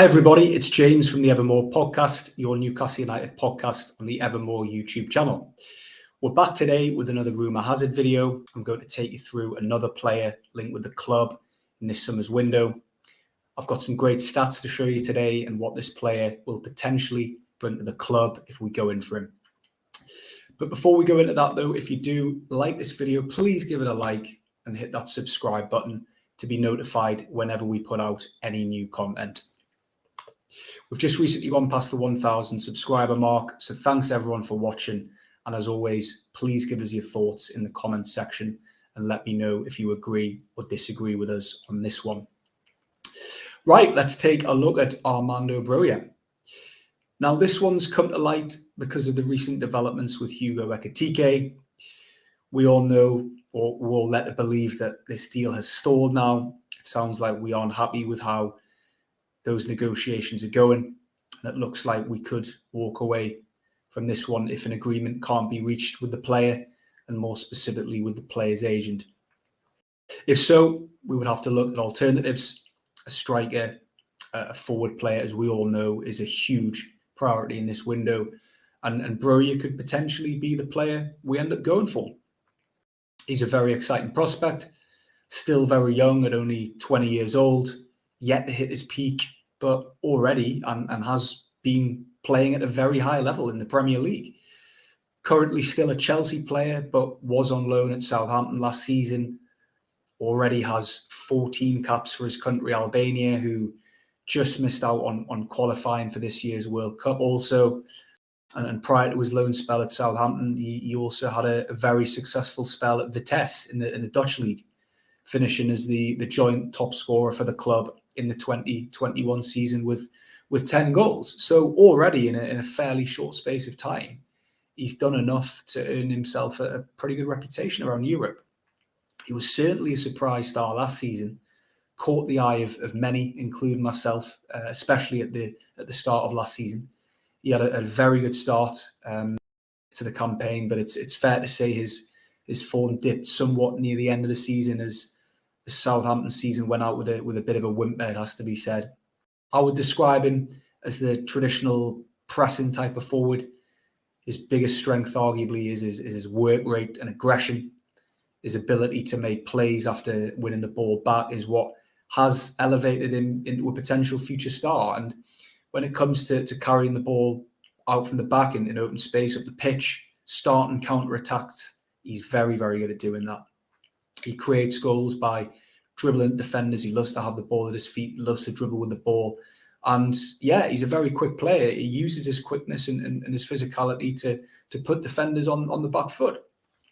Hi everybody, it's James from the Evermore podcast, your Newcastle United podcast on the Evermore YouTube channel. We're back today with another rumour hazard video. I'm going to take you through another player linked with the club in this summer's window. I've got some great stats to show you today and what this player will potentially bring to the club if we go in for him. But before we go into that though, if you do like this video, please give it a like and hit that subscribe button to be notified whenever we put out any new content. We've just recently gone past the 1,000 subscriber mark, so thanks everyone for watching. And as always, please give us your thoughts in the comments section and let me know if you agree or disagree with us on this one. Right, let's take a look at Armando Broja. Now, this one's come to light because of the recent developments with Hugo Ekitike. We all know, or we're all led to believe, that this deal has stalled now. It sounds like we aren't happy with how those negotiations are going, and it looks like we could walk away from this one if an agreement can't be reached with the player, and more specifically with the player's agent. If so, we would have to look at alternatives. A striker, a forward player, as we all know, is a huge priority in this window, and Broja could potentially be the player we end up going for. He's a very exciting prospect, still very young at only 20 years old, yet to hit his peak, but already and has been playing at a very high level in the Premier League. Currently still a Chelsea player, but was on loan at Southampton last season. Already has 14 caps for his country, Albania, who just missed out on qualifying for this year's World Cup also. And prior to his loan spell at Southampton, he also had a very successful spell at Vitesse in the Dutch league, finishing as the joint top scorer for the club in the 2021 season with 10 goals. So already in a fairly short space of time, he's done enough to earn himself a pretty good reputation around Europe. He was certainly a surprise star last season, caught the eye of many, including myself, especially at the start of last season. He had a very good start to the campaign, but it's fair to say his form dipped somewhat near the end of the season as the Southampton season went out with a bit of a whimper, it has to be said. I would describe him as the traditional pressing type of forward. His biggest strength, arguably, is his work rate and aggression. His ability to make plays after winning the ball back is what has elevated him into a potential future star. And when it comes to carrying the ball out from the back in open space up the pitch, starting counter-attacks, he's very, very good at doing that. He creates goals by dribbling defenders. He loves to have the ball at his feet, loves to dribble with the ball. And yeah, he's a very quick player. He uses his quickness and his physicality to put defenders on the back foot.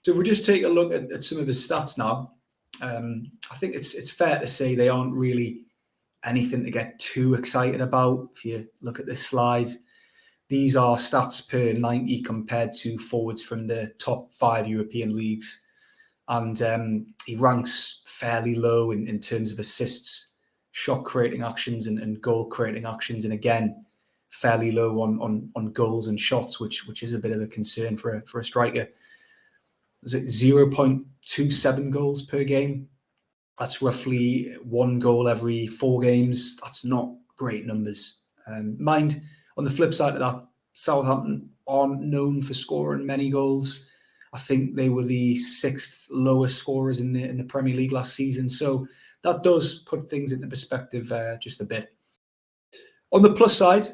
So if we just take a look at some of his stats now, I think it's fair to say they aren't really anything to get too excited about. If you look at this slide, these are stats per 90 compared to forwards from the top 5 European leagues. And he ranks fairly low in terms of assists, shot creating actions and goal creating actions. And again, fairly low on goals and shots, which is a bit of a concern for a striker. Is it 0.27 goals per game? That's roughly 1 goal every 4 games. That's not great numbers. Mind, on the flip side of that, Southampton aren't known for scoring many goals. I think they were the 6th lowest scorers in the Premier League last season. So that does put things into perspective just a bit. On the plus side,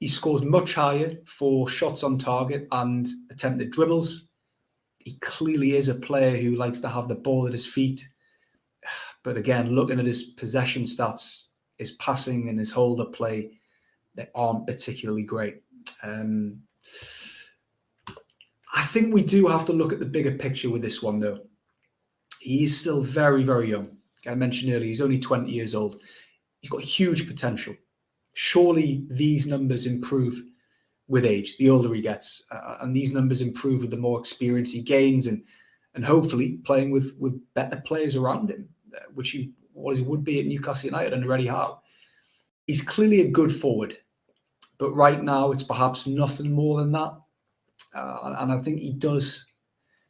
he scores much higher for shots on target and attempted dribbles. He clearly is a player who likes to have the ball at his feet. But again, looking at his possession stats, his passing and his hold-up play, they aren't particularly great. I think we do have to look at the bigger picture with this one, though. He's still very, very young. I mentioned earlier, he's only 20 years old. He's got huge potential. Surely these numbers improve with age, the older he gets. And these numbers improve with the more experience he gains and hopefully playing with better players around him, which he would be at Newcastle United under Eddie Howe. He's clearly a good forward, but right now it's perhaps nothing more than that. And I think he does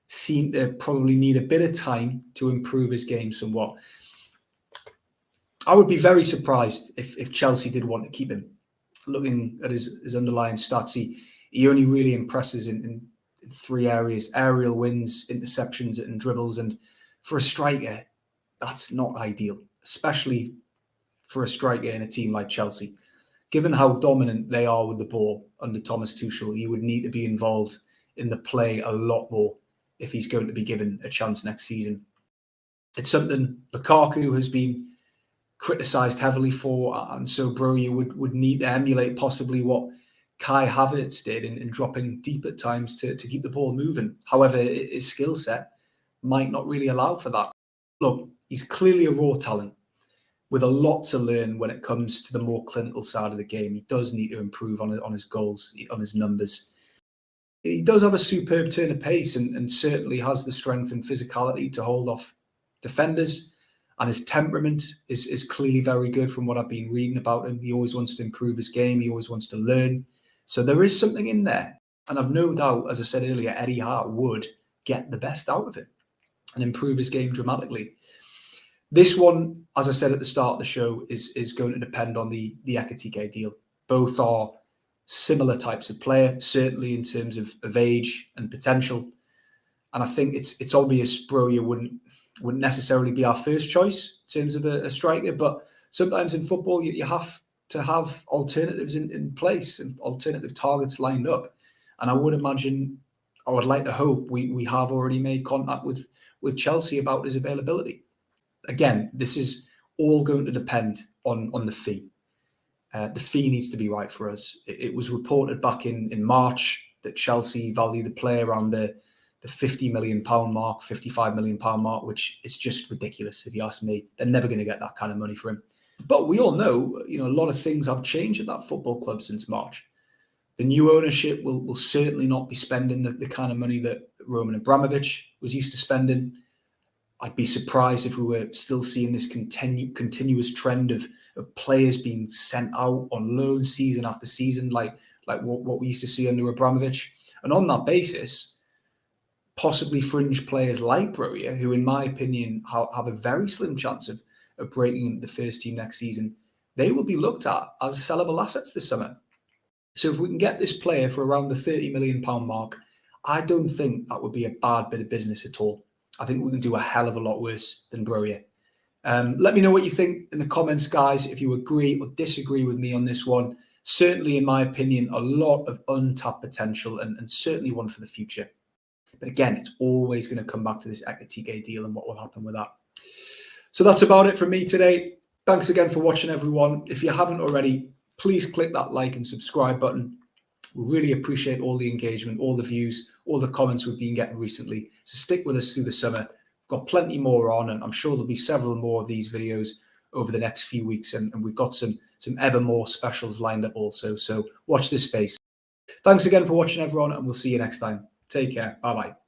seem to probably need a bit of time to improve his game somewhat. I would be very surprised if Chelsea did want to keep him. Looking at his underlying stats, he only really impresses in 3 areas: aerial wins, interceptions, and dribbles. And for a striker, that's not ideal, especially for a striker in a team like Chelsea. Given how dominant they are with the ball under Thomas Tuchel, he would need to be involved in the play a lot more if he's going to be given a chance next season. It's something Lukaku has been criticised heavily for, and so Broja would need to emulate possibly what Kai Havertz did in dropping deep at times to keep the ball moving. However, his skill set might not really allow for that. Look, he's clearly a raw talent with a lot to learn when it comes to the more clinical side of the game. He does need to improve on his goals, on his numbers. He does have a superb turn of pace and certainly has the strength and physicality to hold off defenders. And his temperament is clearly very good from what I've been reading about him. He always wants to improve his game. He always wants to learn. So there is something in there. And I've no doubt, as I said earlier, Eddie Hart would get the best out of him and improve his game dramatically. This one, as I said at the start of the show, is going to depend on the Ekitike deal. Both are similar types of player, certainly in terms of age and potential. And I think it's obvious Broja wouldn't necessarily be our first choice in terms of a striker, but sometimes in football you have to have alternatives in place and alternative targets lined up. And I would imagine, I would like to hope we have already made contact with Chelsea about his availability. Again, this is all going to depend on the fee. The fee needs to be right for us. It was reported back in March that Chelsea valued the player around the £50 million mark, £55 million mark, which is just ridiculous if you ask me. They're never going to get that kind of money for him. But we all know, a lot of things have changed at that football club since March. The new ownership will certainly not be spending the kind of money that Roman Abramovich was used to spending. I'd be surprised if we were still seeing this continuous trend of players being sent out on loan season after season, like what we used to see under Abramovich. And on that basis, possibly fringe players like Broja, who in my opinion have a very slim chance of breaking into the first team next season, they will be looked at as sellable assets this summer. So if we can get this player for around the £30 million mark, I don't think that would be a bad bit of business at all. I think we can do a hell of a lot worse than Broja. Let me know what you think in the comments, guys, if you agree or disagree with me on this one. Certainly, in my opinion, a lot of untapped potential and certainly one for the future. But again, it's always going to come back to this Ekitike deal and what will happen with that. So that's about it from me today. Thanks again for watching, everyone. If you haven't already, please click that like and subscribe button. We really appreciate all the engagement, all the views, all the comments we've been getting recently. So stick with us through the summer. We've got plenty more on, and I'm sure there'll be several more of these videos over the next few weeks. And we've got some ever more specials lined up also. So watch this space. Thanks again for watching, everyone, and we'll see you next time. Take care. Bye-bye.